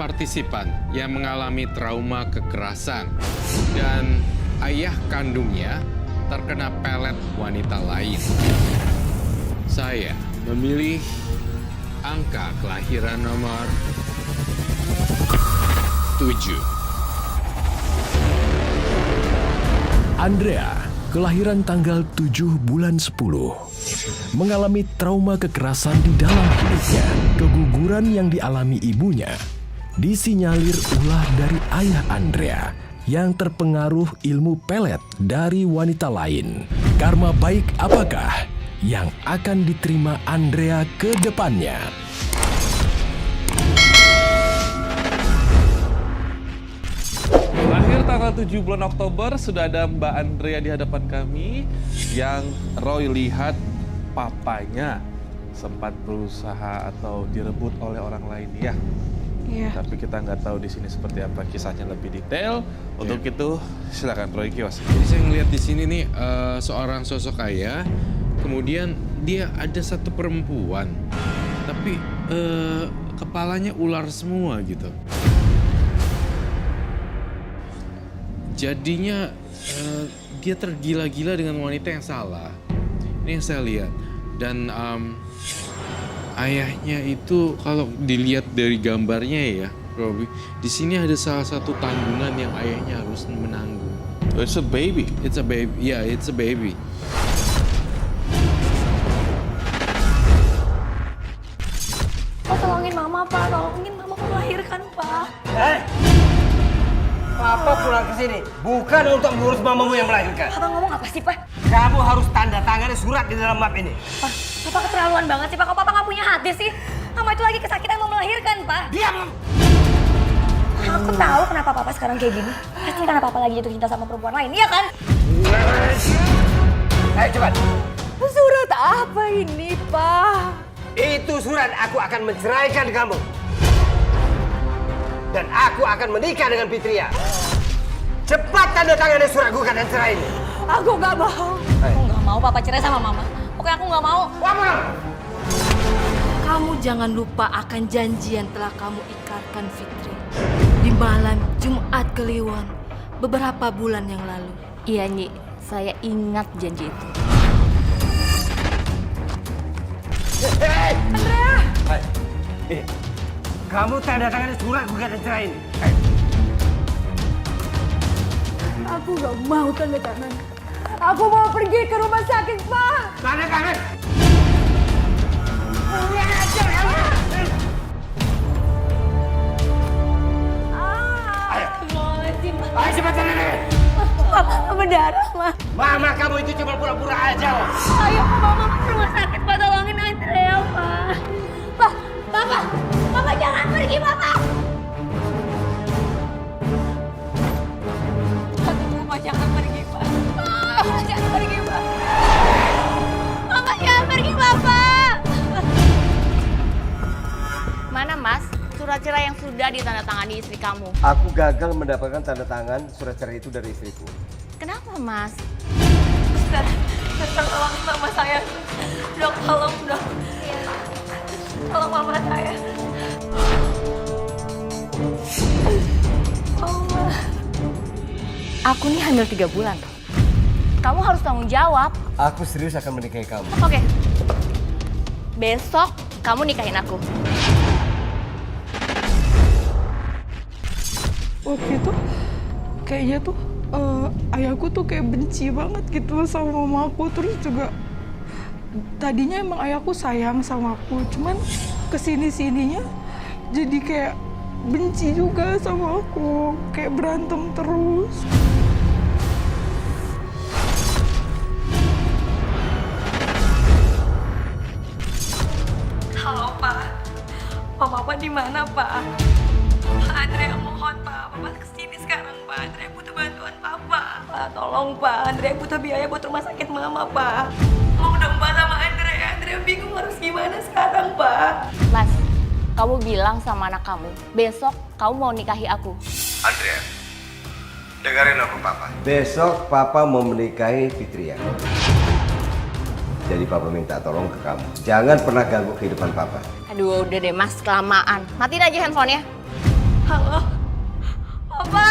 partisipan yang mengalami trauma kekerasan dan ayah kandungnya terkena pelet wanita lain. Saya memilih angka kelahiran nomor 7. Andrea, kelahiran tanggal 7 bulan 10, mengalami trauma kekerasan di dalam hidupnya. Keguguran yang dialami ibunya disinyalir ulah dari ayah Andrea yang terpengaruh ilmu pelet dari wanita lain. Karma baik apakah yang akan diterima Andrea ke depannya? Lahir tanggal 7 bulan Oktober, sudah ada Mbak Andrea di hadapan kami yang Roy lihat papanya sempat berusaha atau direbut oleh orang lain ya. Iya. Tapi kita nggak tahu di sini seperti apa kisahnya lebih detail. Untuk itu silakan Roy Kios. Jadi saya ngelihat di sini nih seorang sosok ayah, kemudian dia ada satu perempuan, tapi kepalanya ular semua gitu. Jadinya dia tergila-gila dengan wanita yang salah. Ini yang saya lihat. Dan ayahnya itu kalau dilihat dari gambarnya ya, Robi, di sini ada salah satu tanggungan yang ayahnya harus menanggung. It's a baby. It's a baby. Yeah, it's a baby. Pak, tolongin mama, Pak. Tolongin mama melahirkan, Pak. Papa pulang ke sini bukan untuk mengurus mamamu yang melahirkan. Papa ngomong apa sih, Pak? Kamu harus tanda tangani surat di dalam map ini. Pak, Papa keterlaluan banget sih, Pak. Kok Papa nggak punya hati sih? Mama itu lagi kesakitan mau melahirkan, Pak. Diam! Aku tahu kenapa Papa sekarang kayak gini. Pasti karena Papa lagi jatuh cinta sama perempuan lain, iya kan? Ayo cepat. Surat apa ini, Pak? Itu surat aku akan menceraikan kamu. Dan aku akan menikah dengan Fitria. Cepat tanda tangani surat gugatan cerai ini. Aku nggak mau. Aku nggak mau Papa cerai sama Mama. Pokoknya aku nggak mau. Kamu jangan lupa akan janji yang telah kamu ikatkan Fitri di malam Jumat Kliwon beberapa bulan yang lalu. Iya, Nyi. Saya ingat janji itu. Andrea! Kamu tanda tangani surat gugatan cerai ini. Aku gak mau tanda tangan. Aku mau pergi ke rumah sakit, Pak. Tanda tangan! Ayo cepat tanda tangan! Papa berdarah, Ma. Mama kamu itu cuma pura-pura aja. Ayo Pak, Mama ke rumah sakit, Pak. Tolongin Andrea, Pak. Pak, Papa. Papa jangan pergi, Papa. Papa jangan pergi, Pak. Papa jangan pergi, Pak. Papa jangan pergi, Papa. Mana, Mas? Surat cerai yang sudah ditandatangani istri kamu. Aku gagal mendapatkan tanda tangan surat cerai itu dari istriku. Kenapa, Mas? Suster, tolongin Mama saya. Dok, tolong, Dok. Tolong Mama saya. Mama. Aku nih hamil 3 bulan. Kamu harus tanggung jawab. Aku serius akan menikahi kamu. Oke. Besok kamu nikahin aku. Waktu itu kayaknya tuh ayahku tuh kayak benci banget gitu sama mamaku. Terus juga tadinya emang ayahku sayang sama aku, cuman kesini-sininya jadi kayak benci juga sama aku, kayak berantem terus. Halo, Pak. Papa di mana, Pak? Pak Andrea mohon, Pak. Papa kesini sekarang, Pak. Andrea butuh bantuan Papa. Pak, tolong, Pak. Andrea butuh biaya buat rumah sakit Mama, Pak. Mau dong, Pak, sama Andrea. Andrea bingung harus gimana sekarang, Pak. Mas, kamu bilang sama anak kamu, besok kamu mau nikahi aku. Andrea, dengerin aku Papa. Besok Papa mau menikahi Fitria. Jadi Papa minta tolong ke kamu. Jangan pernah ganggu kehidupan Papa. Aduh, udah deh Mas, kelamaan. Matiin aja handphonenya. Halo? Papa!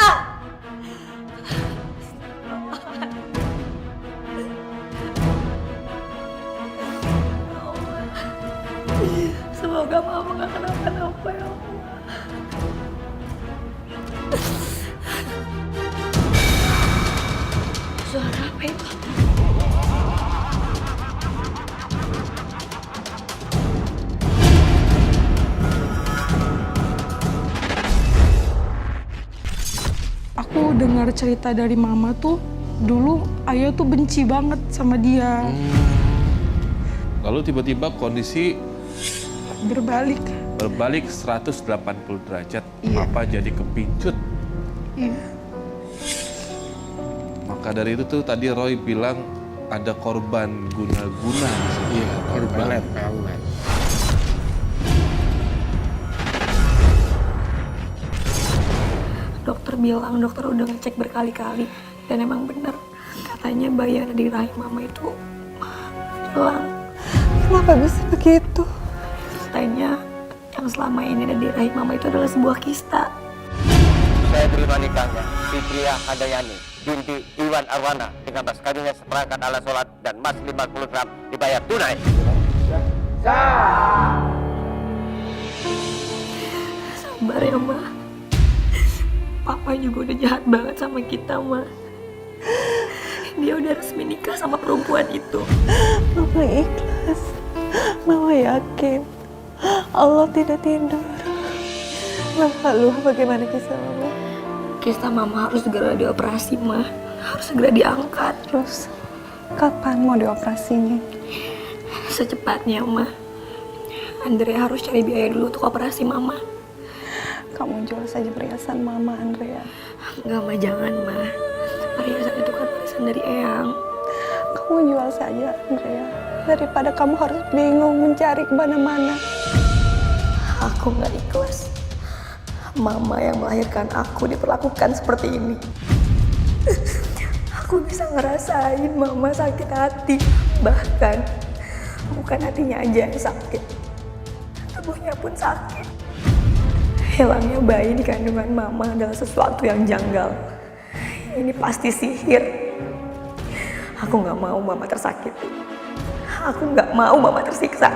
Semoga mama gak kenapa-napa ya Allah. Suara apa itu? Aku dengar cerita dari mama tuh, dulu ayah tuh benci banget sama dia. Lalu tiba-tiba kondisi Berbalik. berbalik 180 derajat. Iya. Papa jadi kepincut. Iya. Maka dari itu tuh tadi Roy bilang ada korban guna-guna. Iya, korban pelet. Dokter bilang, dokter udah ngecek berkali-kali. Dan emang bener, katanya bayi yang ada di rahim mama itu hilang. Kenapa bisa begitu? Katanya yang selama ini ada di rahim mama itu adalah sebuah kista. Saya terima nikahnya Fitria Handayani binti Iwan Arwana dengan mas kawinnya seperangkat alat sholat dan mas 50 gram dibayar tunai. Sabar ya, Ma. Papa juga udah jahat banget sama kita, Ma. Dia udah resmi nikah sama perempuan itu. Mama ikhlas. Mama yakin Allah tidak tidur. Lalu bagaimana kisah Mama? Kista mama harus segera dioperasi, Ma. Harus segera diangkat. Terus kapan mau dioperasinya? Secepatnya, Ma. Andre harus cari biaya dulu untuk operasi mama. Kamu jual saja perhiasan Mama, Andrea. Enggak, Ma, jangan, Ma. Perhiasan itu kan perhiasan dari Eyang. Kamu jual saja, Andrea. Daripada kamu harus bingung mencari kemana-mana. Aku nggak ikhlas. Mama yang melahirkan aku diperlakukan seperti ini. Aku bisa ngerasain mama sakit hati. Bahkan bukan hatinya aja yang sakit, tubuhnya pun sakit. Hilangnya bayi di kandungan mama adalah sesuatu yang janggal. Ini pasti sihir. Aku nggak mau mama tersakiti. Aku nggak mau mama tersiksa.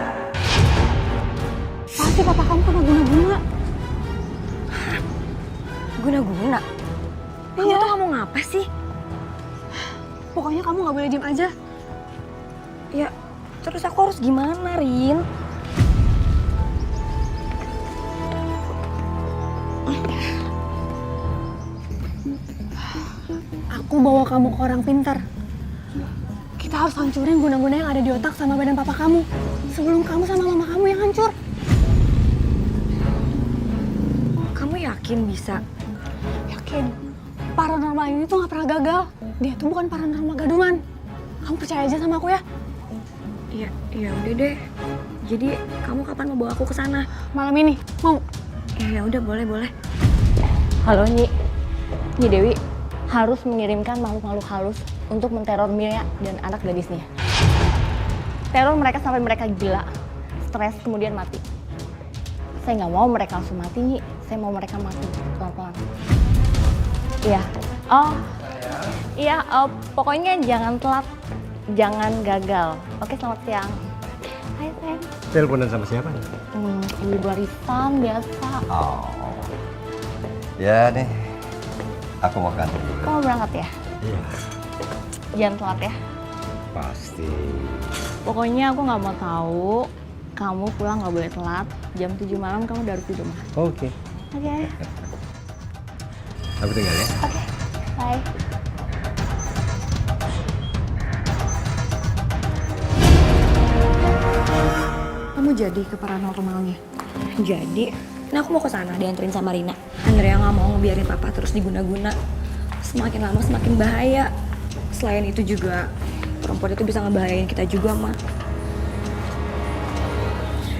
Pasti papa kamu kena guna-guna. Guna-guna? Kamu tuh ngomong apa sih? Pokoknya kamu gak boleh diem aja. Ya, terus aku harus gimana, Rin? Aku bawa kamu ke orang pintar. Kita harus hancurin guna-guna yang ada di otak sama badan papa kamu. Sebelum kamu sama mama kamu yang hancur. Kamu yakin bisa? Yakin, paranormal ini tuh gak pernah gagal. Dia tuh bukan paranormal gadungan. Kamu percaya aja sama aku ya? Ya udah deh. Jadi kamu kapan mau bawa aku ke sana? Malam ini, mau? Ya udah, boleh. Halo Nyi. Nyi Dewi harus mengirimkan makhluk-makhluk halus untuk menteror Mia dan anak gadisnya. Teror mereka sampai mereka gila, stres, kemudian mati. Saya nggak mau mereka langsung mati, Nyi. Saya mau mereka mati pelan-pelan. Iya. Iya, pokoknya jangan telat, jangan gagal. Oke, selamat siang. Hai, sayang. Teleponan sama siapa? Ibu barisan biasa. Oh. Ya nih, aku mau kantor dulu. Kamu berangkat ya? Iya. Jangan telat ya. Pasti. Pokoknya aku nggak mau tahu. Kamu pulang nggak boleh telat. Jam 7 malam kamu udah harus di rumah. Oke. Oke. Aku tinggal ya. Oke. Bye. Kamu jadi ke paranormalnya? Jadi, nah aku mau ke sana dianterin sama Rina. Andrea nggak mau ngebiarin papa terus diguna-guna. Semakin lama semakin bahaya. Selain itu juga perempuan itu bisa ngebahayain kita juga, Ma.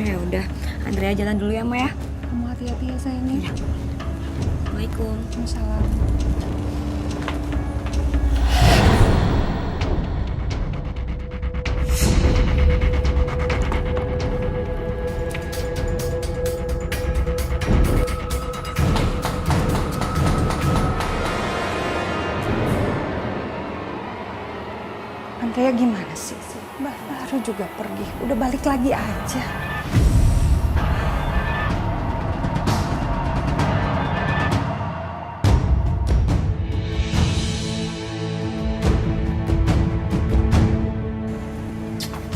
Ya udah, Andrea jalan dulu ya, Ma ya. Kamu hati-hati ya sayangnya. Assalamualaikum. Waalaikumsalam. Andrea gimana sih? Baru juga pergi, udah balik lagi aja.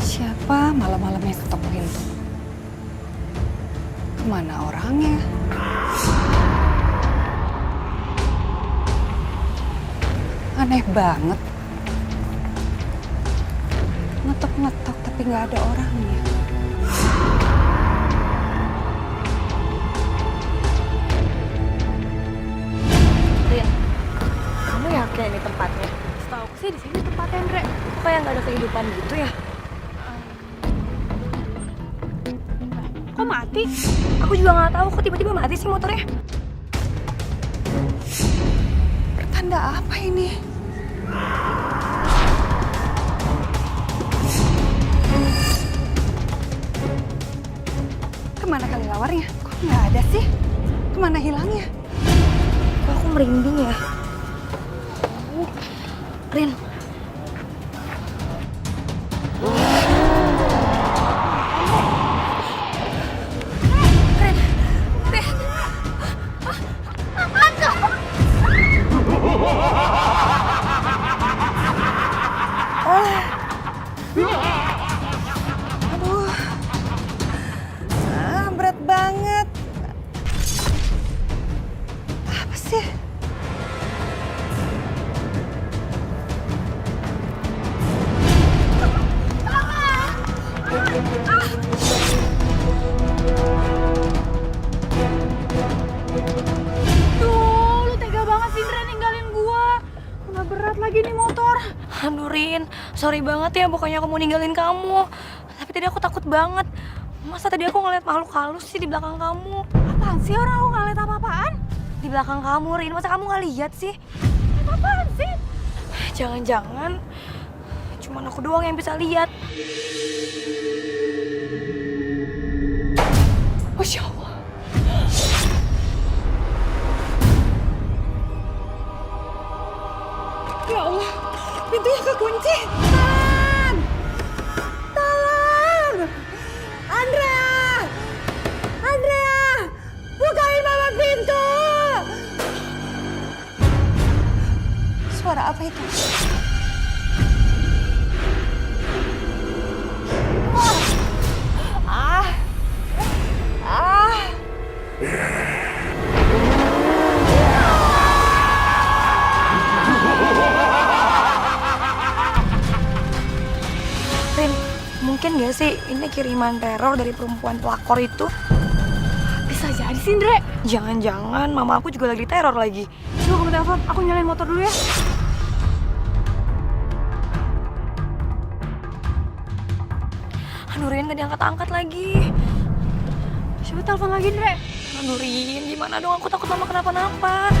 Siapa malam-malamnya ketok pintu? Kemana orangnya? Aneh banget. Ngetok-ngetok tapi nggak ada orangnya. Rin, kamu yakin ini tempatnya? Setahu aku sih di sini tempatnya, Andre. Kayak nggak ada kehidupan gitu ya? Kok mati? Aku juga nggak tahu kok tiba-tiba mati sih motornya. Pertanda apa ini? Kemana kali lawarnya? Kok nggak ada sih? Kemana hilangnya? Kok aku merinding ya? Rin, Berat banget. Apa sih? Duh, lu tega banget sih Indra ninggalin gua. Udah berat lagi nih motor. Aduh Rin, sorry banget ya pokoknya aku mau ninggalin kamu. Tapi tadi aku takut banget. Masa tadi aku ngeliat makhluk halus sih di belakang kamu? Apaan sih orang aku ngeliat apa-apaan? Di belakang kamu Rin, masa kamu nggak lihat sih? Apaan sih? Jangan-jangan cuman aku doang yang bisa lihat. Masya Allah. Ya Allah, pintunya kekunci. Tolong! Tolong! Andrea! Andrea! Bukain mama pintu! Suara apa itu? Ah! Ah! Rin, mungkin gak sih ini kiriman teror dari perempuan pelakor itu? Bisa jadi sih, Indra. Jangan-jangan mama aku juga lagi teror lagi. Coba kamu telepon, aku nyalain motor dulu ya. Aduh Rin, gak diangkat-angkat lagi. Coba telepon lagi, Indra. Aduh Rin, gimana dong? Aku takut mama kenapa-napa.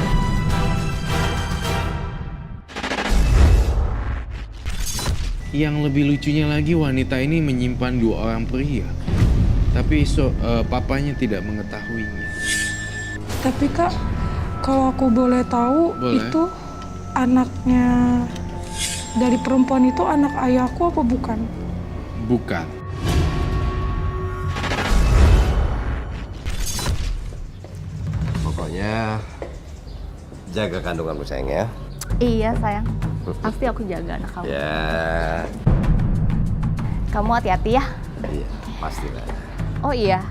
Yang lebih lucunya lagi wanita ini menyimpan 2 orang pria. Tapi papanya tidak mengetahuinya. Tapi Kak, kalau aku boleh tahu, Boleh. itu anaknya dari perempuan itu anak ayahku apa bukan? Bukan. Pokoknya jaga kandunganmu sayang ya. Iya sayang, pasti aku jaga anak kamu. Ya, Kamu hati-hati ya. iya pastilah. Oh iya,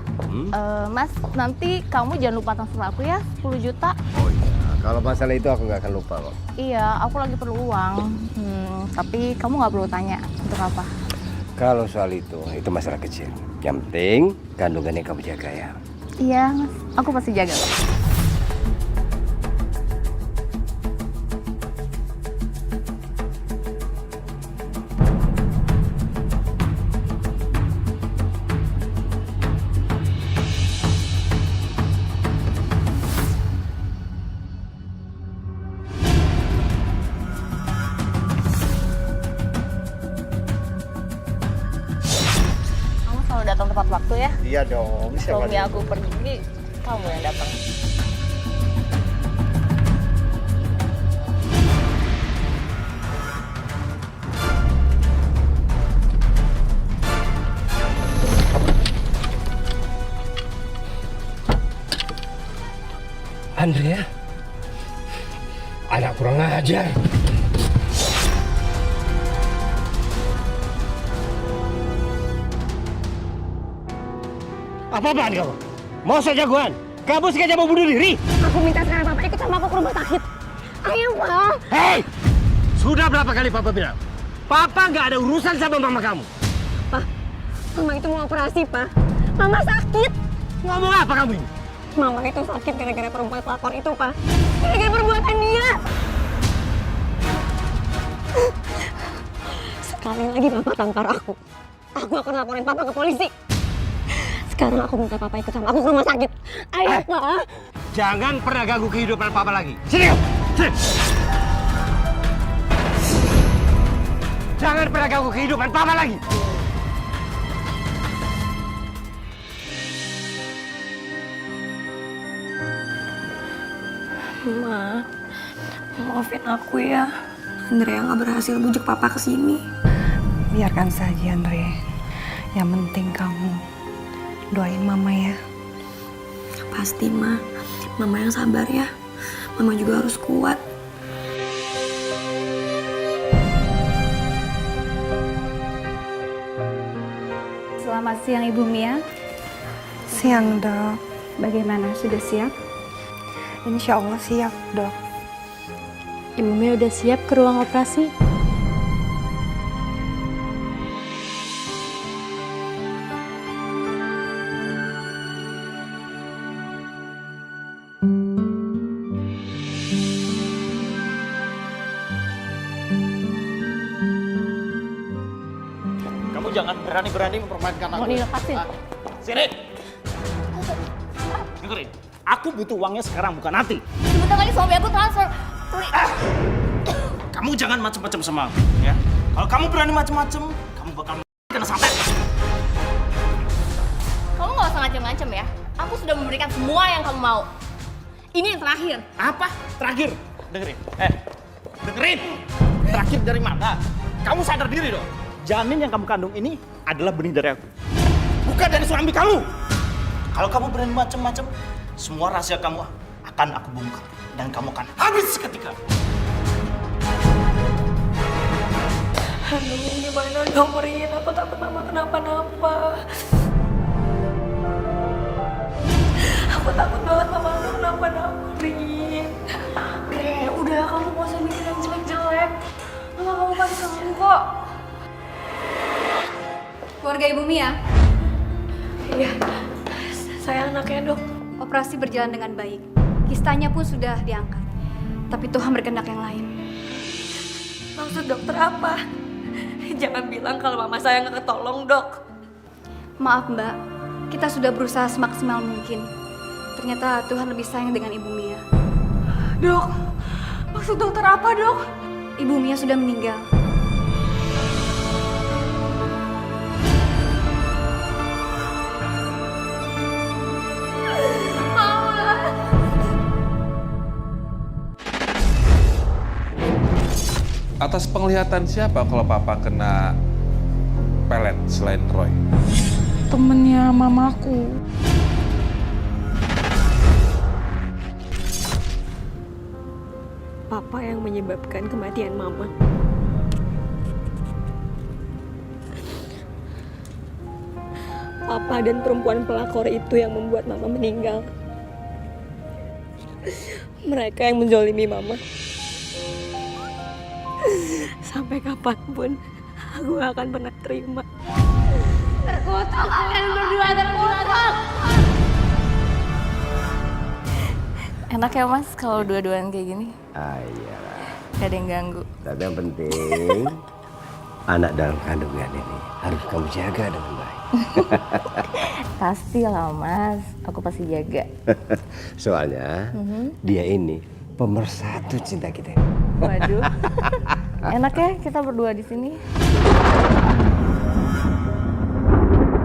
Mas, nanti kamu jangan lupa transfer aku ya, 10 juta. Oh iya, kalau masalah itu aku nggak akan lupa kok. Iya, aku lagi perlu uang. Tapi kamu nggak perlu tanya untuk apa. Kalau soal itu masalah kecil. Yang penting kandungannya kamu jaga ya. Iya, Mas, aku pasti jaga kok. Kamu selalu datang tepat waktu ya. Iya dong. Suami aku pergi, kamu yang datang. Andrea, anak kurang ajar. Apa-apaan kamu? Mau saya jagoan? Kamu sengaja mau bunuh diri? Aku minta sekarang Papa ikut sama aku ke rumah sakit. Ayo, Pak. Hei! Sudah berapa kali Papa bilang? Papa nggak ada urusan sama mama kamu. Pak, Mama itu mau operasi, Pak. Mama sakit. Ngomong apa kamu ini? Mama itu sakit gara-gara perempuan pelakor itu, Pak. Gara-gara perbuatan dia. Sekali lagi Papa tampar aku akan laporin Papa ke polisi. Sekarang aku minta Papa ikut sama aku ke rumah sakit. Ayo, Pak. Jangan pernah ganggu kehidupan Papa lagi. Sini kamu! Sini! Jangan pernah ganggu kehidupan Papa lagi! Ma, maafin aku ya. Andrea nggak berhasil bujuk Papa ke sini. Biarkan saja, Andre. Yang penting kamu doain Mama ya. Pasti, Ma. Mama yang sabar ya. Mama juga harus kuat. Selamat siang Ibu Mia. Siang, Dok. Bagaimana, sudah siap? Insya Allah siap, Dok. Ibu Mia udah siap ke ruang operasi? Kamu jangan berani-berani mempermainkan aku. Mau dilepasin? Sini! Dengerin, aku butuh uangnya sekarang, bukan nanti. Sebentar lagi suami aku transfer. Kamu jangan macam-macam sama aku, ya. Kalau kamu berani macam-macam, kamu bakal kena santet. Kamu nggak usah ngancem-ngancem ya. Aku sudah memberikan semua yang kamu mau. Ini yang terakhir. Apa? Terakhir? Dengerin. Dengerin. Terakhir dari mana? Kamu sadar diri dong. Janin yang kamu kandung ini adalah benih dari aku. Bukan dari suami kamu. Kalau kamu berani macam-macam, semua rahasia kamu akan aku bongkar. Dan kamu akan habis seketika. Aduh, gimana dong, Rin? Aku takut Mama kenapa-napa. Aku takut banget Mama kenapa-napa, Rin. Re, udah kamu gak usah mikir yang jelek-jelek. Mama kamu pasti sembuh kok. Keluarga Ibu Mia, Iya, saya anaknya, Dok. operasi berjalan dengan baik. Kistanya pun sudah diangkat. Tapi Tuhan berkehendak yang lain. Maksud dokter apa? Jangan bilang kalau Mama saya nggak ketolong, Dok. Maaf Mbak, kita sudah berusaha semaksimal mungkin. Ternyata Tuhan lebih sayang dengan Ibu Mia. Dok, maksud dokter apa, Dok? Ibu Mia sudah meninggal. Atas penglihatan siapa kalau Papa kena pelet selain Roy? Temennya mamaku. Papa yang menyebabkan kematian Mama. Papa dan perempuan pelakor itu yang membuat Mama meninggal. Mereka yang menzolimi Mama. Sampai kapanpun aku gak akan pernah terima. Terkutuk, kalian berdua terkutuk. Enak ya Mas kalau dua-duaan kayak gini? Iya. Gak ada yang ganggu. Tapi yang penting, anak dalam kandungan ini harus kamu jaga dengan baik. Pasti lah Mas, aku pasti jaga. Soalnya dia ini pemersatu cinta kita. Waduh, enak ya kita berdua di sini.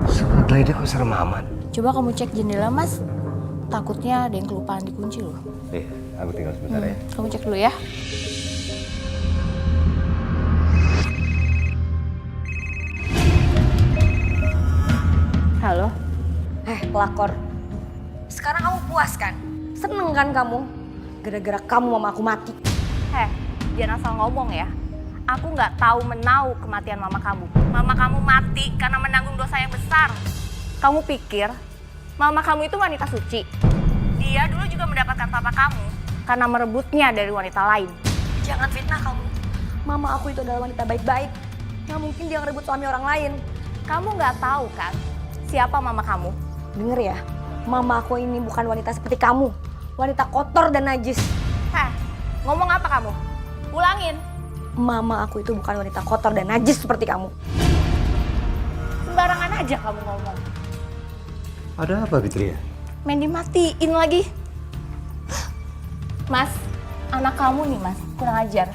Surat Laida kok serem amat. Coba kamu cek jendela Mas, takutnya ada yang kelupaan dikunci loh. Iya, aku tinggal sebentar ya. Kamu cek dulu ya. Halo? Pelakor. Sekarang kamu puas kan? Seneng kan kamu? Gara-gara kamu mama aku mati. Heh, jangan asal ngomong ya. Aku nggak tahu menau kematian mama kamu. Mama kamu mati karena menanggung dosa yang besar. Kamu pikir mama kamu itu wanita suci? Dia dulu juga mendapatkan papa kamu karena merebutnya dari wanita lain. Jangan fitnah kamu. Mama aku itu adalah wanita baik-baik. Nggak mungkin dia ngerebut suami orang lain. Kamu nggak tahu kan siapa mama kamu? Denger ya, mama aku ini bukan wanita seperti kamu. Wanita kotor dan najis. Heh, ngomong apa kamu? Ulangin. Mama aku itu bukan wanita kotor dan najis seperti kamu. Sembarangan aja kamu ngomong. Ada apa, Fitria? Main dimatiin lagi. Mas, anak kamu nih mas, kurang ajar.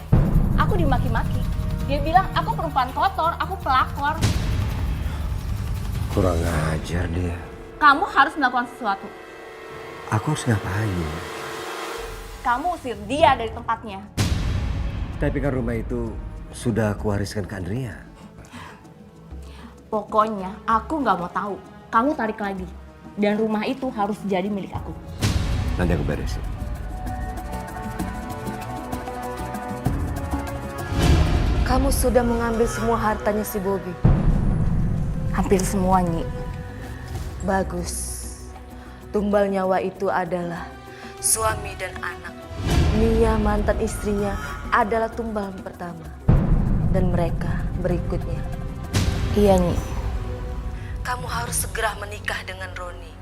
Aku dimaki-maki. Dia bilang aku perempuan kotor, aku pelakor. Kurang ajar dia. Kamu harus melakukan sesuatu. Aku harus ngapain? Kamu usir dia dari tempatnya. Tapi kan rumah itu sudah aku wariskan ke Andrea. Pokoknya aku nggak mau tahu. Kamu tarik lagi. Dan rumah itu harus jadi milik aku. Nanti aku beresin. Kamu sudah mengambil semua hartanya si Bobby. Hampir semua, Nyi. Bagus. Tumbal nyawa itu adalah suami dan anak. Mia mantan istrinya adalah tumbal pertama. Dan mereka berikutnya. Iya, Nyi. Kamu harus segera menikah dengan Roni.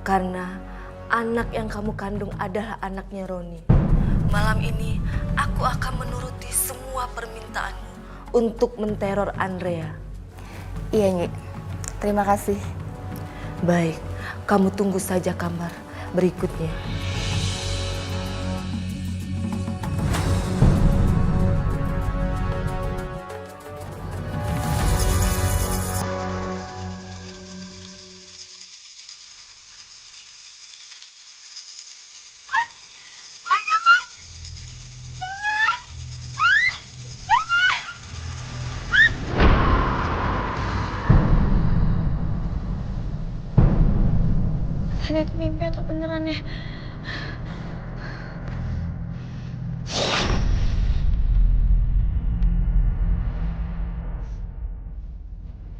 Karena anak yang kamu kandung adalah anaknya Roni. Malam ini aku akan menuruti semua permintaanmu untuk menteror Andrea. Iya, Nyi. Terima kasih. Baik, kamu tunggu saja kabar berikutnya. Ada itu mimpi atau beneran ya?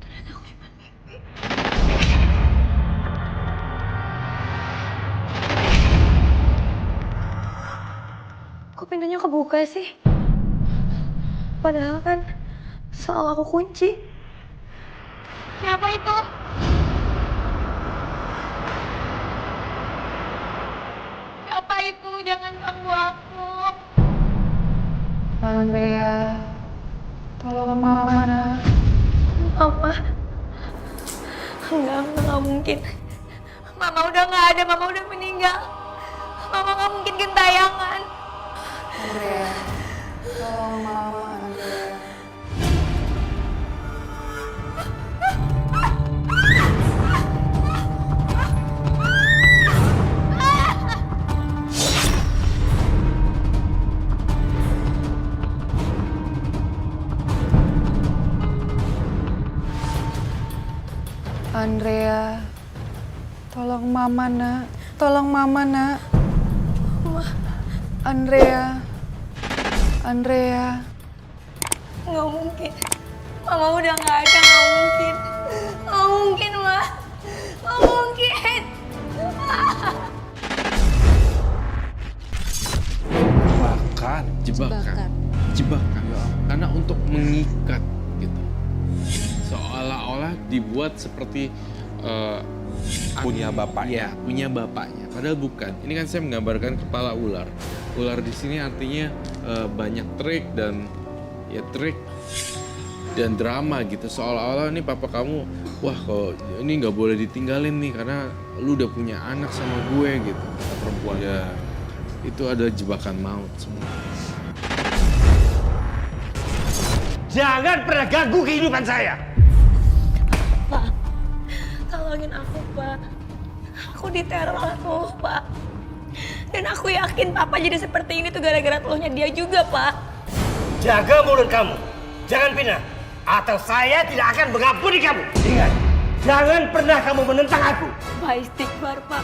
Ternyata aku cuma mimpi. Kok pintunya kebuka sih? Padahal kan selalu aku kunci. Siapa itu? Siapa itu? Jangan ganggu aku. Andrea, tolong mama nak. Mama. Enggak mungkin. Mama udah nggak ada, mama udah meninggal. Mama nggak mungkin gentayangan. Andrea, tolong mama Andrea. Andrea, tolong mama nak, tolong mama nak. Andrea, Andrea. Nggak mungkin. Mama udah nggak ada, nggak mungkin. Nggak mungkin, Ma. Nggak mungkin. Jebakan. Karena untuk mengikat gitu. Seolah-olah dibuat seperti Punya bapaknya. Iya, punya bapaknya. Padahal bukan. Ini kan saya menggambarkan kepala ular. Ular di sini artinya banyak trik dan drama gitu. Seolah-olah nih papa kamu, wah kalau ini nggak boleh ditinggalin nih karena lu udah punya anak sama gue gitu. Kata perempuan. Ya, itu ada jebakan maut semua. Jangan pernah ganggu kehidupan saya. Pak, tolongin aku, Pak. Aku diteror oleh Teluh, Pak. Dan aku yakin Papa jadi seperti ini tuh gara-gara Teluhnya dia juga, Pak. Jaga mulut kamu. Jangan pindah. Atau saya tidak akan mengampuni kamu. Ingat, jangan pernah kamu menentang aku. Pak, istighfar, Pak.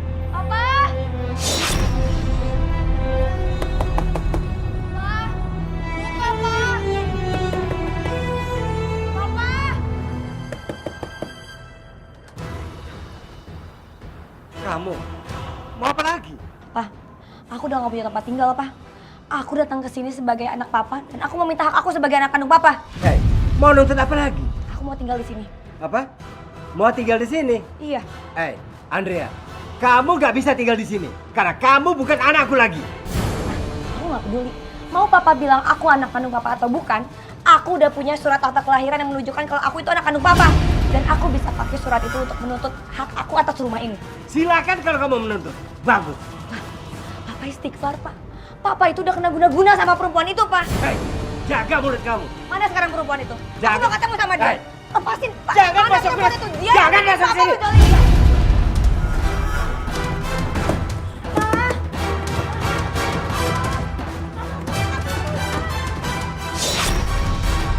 udah gak punya tempat tinggal, Pak. Aku datang ke sini sebagai anak Papa dan aku meminta hak aku sebagai anak kandung Papa. Hei, mau nuntut apa lagi? Aku mau tinggal di sini. Apa? Mau tinggal di sini? Iya. Hei, Andrea, kamu gak bisa tinggal di sini karena kamu bukan anakku lagi. Aku gak peduli. Mau Papa bilang aku anak kandung Papa atau bukan, aku udah punya surat akta kelahiran yang menunjukkan kalau aku itu anak kandung Papa. Dan aku bisa pakai surat itu untuk menuntut hak aku atas rumah ini. Silakan kalau kamu menuntut. Bagus. Papa istighfar, Pak. Papa itu udah kena guna-guna sama perempuan itu, Pak. Hei, jaga mulut kamu. Mana sekarang perempuan itu? Jangan. Aku mau ketemu sama dia. Hei. Lepasin, Pak. Jangan Mana masuk perempuan sini. itu? Dia Jangan yang masuk Papa sini. menjolimi.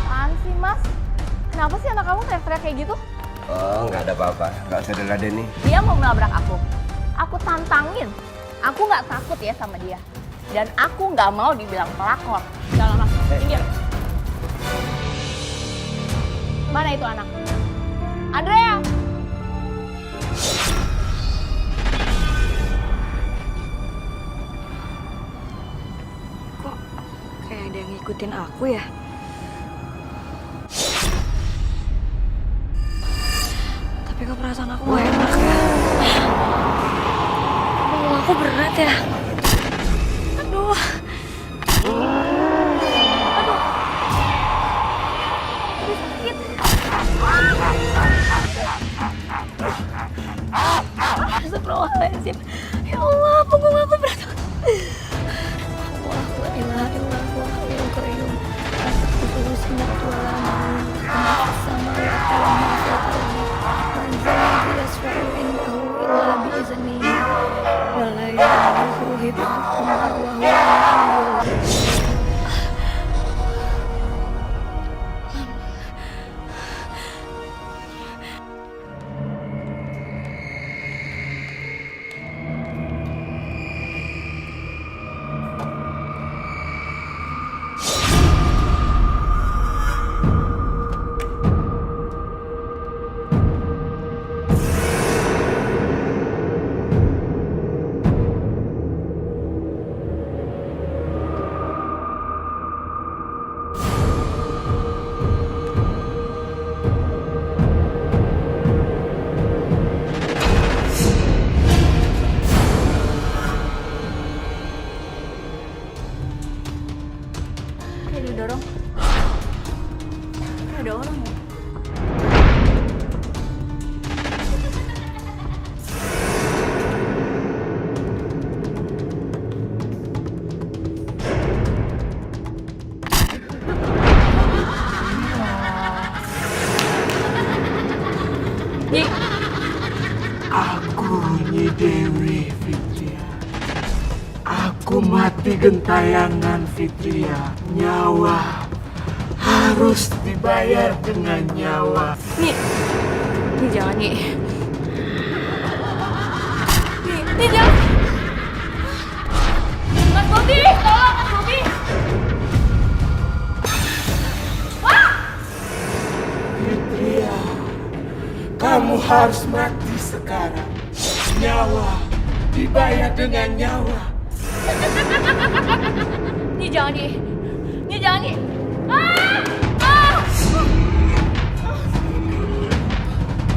Apaan sih, Mas? Kenapa sih anak kamu teriak-teriak kayak gitu? Oh, nggak ada apa-apa. Nggak usah diladeni. Dia mau melabrak aku. Aku tantangin. Aku nggak takut ya sama dia. Dan aku nggak mau dibilang pelakor. Jangan lama. Minggir. Mana itu anak? Andrea! Kok kayak ada yang ngikutin aku ya? Tapi kok perasaan aku gak enak ya? Punggung aku berat ya? Aduh. Astagfirullahaladzim. Ya Allah, punggung aku berat. Allah, la ilaha illallah, wa hayyul qayyum. Astagfirullah, sinatu wa la ma'am. Samawati wa ma fil ardi. Man zalladhi yashfa'u indahu illa bi'iznihi. Wa la ya'lamu hibbuhum wa huwa al-'aliyyul. Kayak didorong. Kayak ada orang ya? Nyi, Aku Nyi Dewi Fitria. Aku mati gentayangan Fitria. Nyawa harus dibayar dengan nyawa. Nyi. Nyi jangan, Nyi. Nyi jangan. Mas Bobi, tolong Mas Bobi. Wah! Fitria, kamu harus mati sekarang. Nyawa dibayar dengan nyawa. Nyi jangan, Nyi. Nyi jangan, Nyi. Ah! Ah!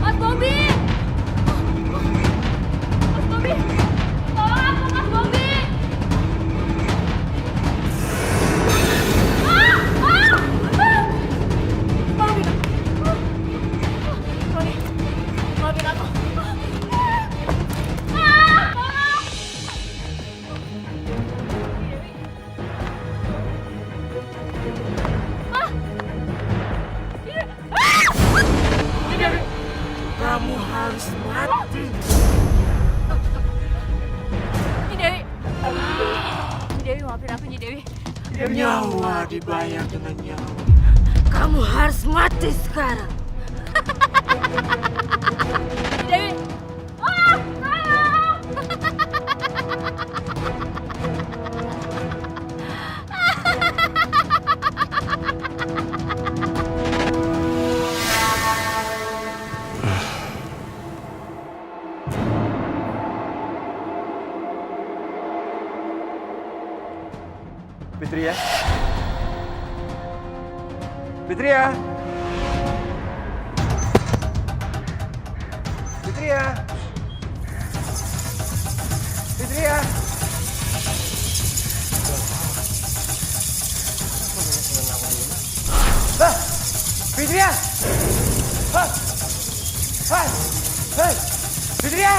Mas Bobi! Mas Bobi! Tolong aku, Mas Bobi! Ah! Ah! Ah! Maafin aku. Roni, maafin aku. Ah! Tolong! Kamu harus mati. Nyi Dewi. Nyi Dewi, maafin aku, Nyi Dewi. Nyawa dibayar dengan nyawa. Kamu harus mati sekarang. Nyi Dewi. Ah! Tolong! Fitria. Fitria. Fitria. Hah? Fitria. Hah? Hah? Hah? Fitria.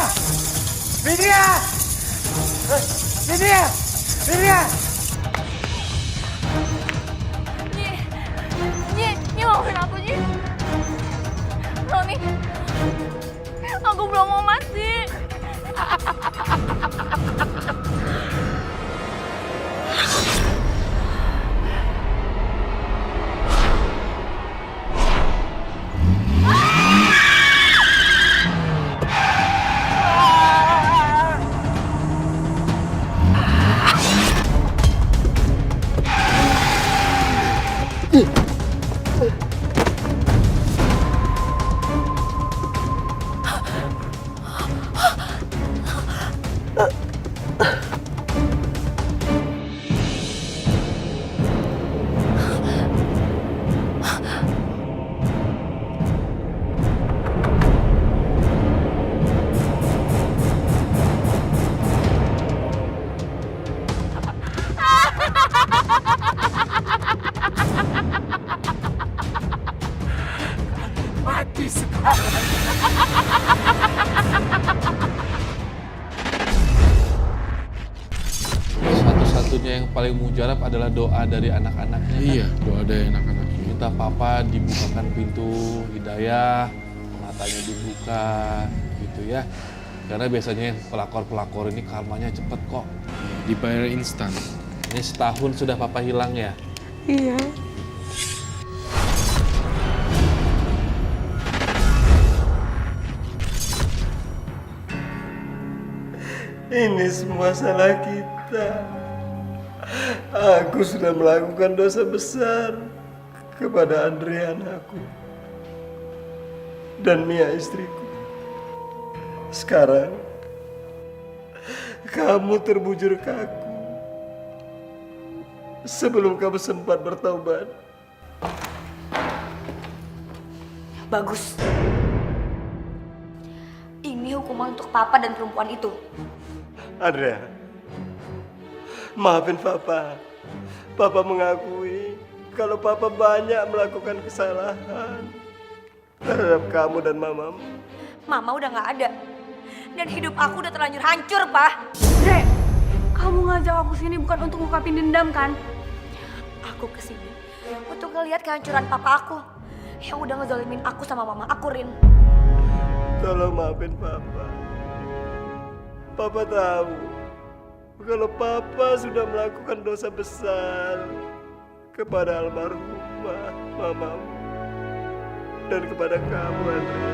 Fitria. Hah? Fitria. Fitria. Nyi maafin aku, Nyi. Roni, aku belum mau mati. Mati sekarang. Satu-satunya yang paling mujarab adalah doa dari anak-anaknya. Iya, doa dari anak-anaknya. Minta papa dibukakan pintu hidayah, matanya dibuka gitu ya. Karena biasanya yang pelakor-pelakor ini karmanya cepet kok. Dibayar instan. Ini setahun sudah papa hilang ya? Iya. Ini semua salah kita. Aku sudah melakukan dosa besar kepada Andrea anakku dan Mia istriku. Sekarang kamu terbujur kaku sebelum kamu sempat bertaubat. Bagus. Ini hukuman untuk papa dan perempuan itu. Andrea, maafin papa. Papa mengakui kalau papa banyak melakukan kesalahan terhadap kamu dan mamamu. Mama udah gak ada. Dan hidup aku udah terlanjur hancur, Pak. Dre, kamu ngajak aku sini bukan untuk ngungkapin dendam kan? Aku kesini untuk ngeliat kehancuran papa aku yang udah ngezalimin aku sama mama aku, Rin. Tolong maafin papa. Papa tahu kalau papa sudah melakukan dosa besar kepada almarhumah mamamu dan kepada kamu, Andre.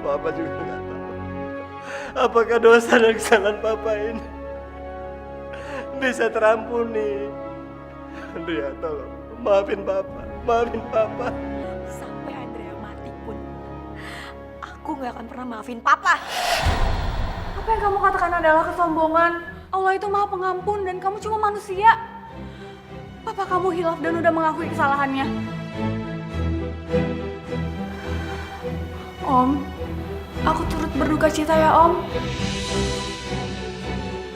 Papa juga nggak tahu apakah dosa dan kesalahan papa ini bisa terampuni. Andrea, tolong maafin papa, maafin papa. Sampai Andrea mati pun, aku gak akan pernah maafin papa. Apa yang kamu katakan adalah kesombongan. Allah itu maha pengampun dan kamu cuma manusia. Papa kamu hilaf dan udah mengakui kesalahannya. Om, aku turut berduka cita ya, Om.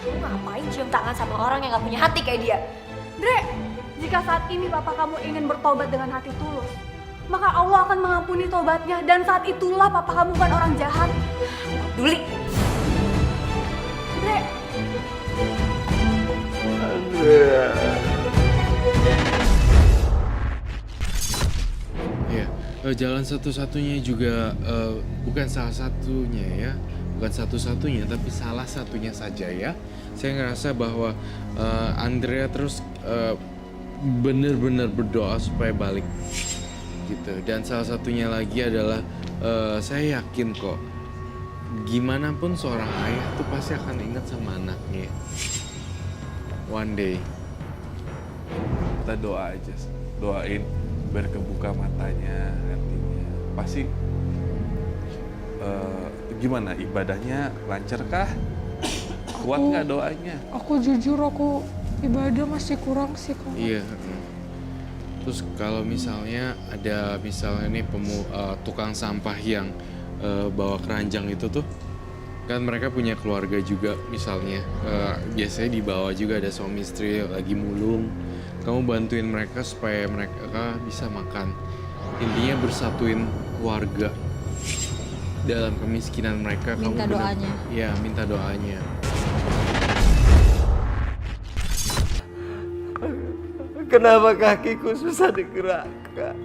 Kamu ngapain cium tangan sama orang yang gak punya hati kayak dia? Dre, jika saat ini papa kamu ingin bertobat dengan hati tulus, maka Allah akan mengampuni tobatnya dan saat itulah papa kamu bukan orang jahat. Duli. Dre. Andrea. Iya, jalan satu-satunya juga bukan salah satunya ya, bukan satu-satunya tapi salah satunya saja ya. Saya ngerasa bahwa Andrea terus benar-benar berdoa supaya balik gitu. Dan salah satunya lagi adalah saya yakin kok gimana pun seorang ayah tuh pasti akan ingat sama anaknya. One day. Kita doa aja, doain biar kebuka matanya, hatinya. Pasti gimana ibadahnya, lancarkah? Kuat nggak doanya? Aku jujur aku ibadah masih kurang sih, Kak. Iya. Terus kalau misalnya ada nih tukang sampah yang bawa keranjang itu tuh, kan mereka punya keluarga juga misalnya. Biasanya di bawah juga ada suami istri lagi mulung. Kamu bantuin mereka supaya mereka bisa makan. Intinya bersatuin keluarga dalam kemiskinan mereka. Minta doanya. Iya, minta doanya. Kenapa kakiku susah digerakkan?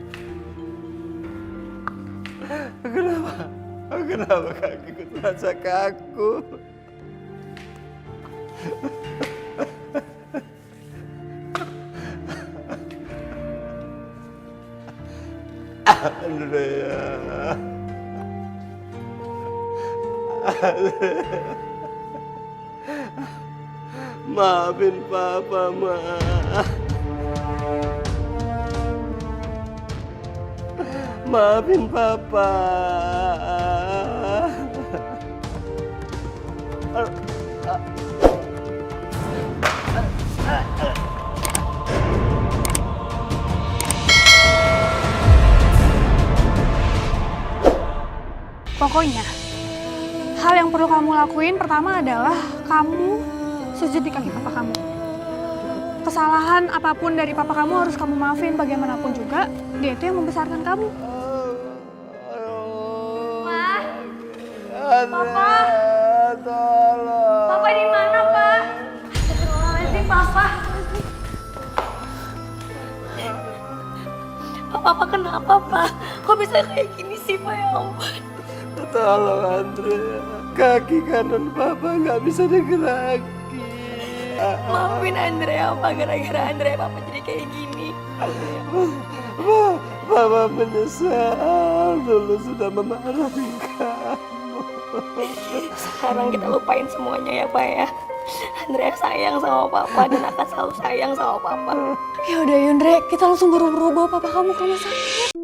Kenapa kakiku terasa kaku? Andrea. Maafin Papa, Ma. Maafin Papa. Pokoknya, hal yang perlu kamu lakuin pertama adalah kamu sujud di kaki papa kamu. Kesalahan apapun dari papa kamu harus kamu maafin, bagaimanapun juga dia itu yang membesarkan kamu. Pak, Papa, tolong. Papa di mana, Pak? Astagfirullahaladzim, Papa. Papa kenapa, Pak? Kok bisa kayak gini sih, Pak? Ya ampun. Tolong Andrea, kaki kanan Papa nggak bisa digerakkan. Maafin Andrea, Pak. Gara-gara Andrea Papa jadi kayak gini. Papa menyesal dulu sudah memarahi kamu. Sekarang kita lupain semuanya ya, Pak ya. Andrea sayang sama Papa dan akan selalu sayang sama Papa. Ya udah Yundre, kita langsung buru-buru bawa papa kamu ke rumah sakit.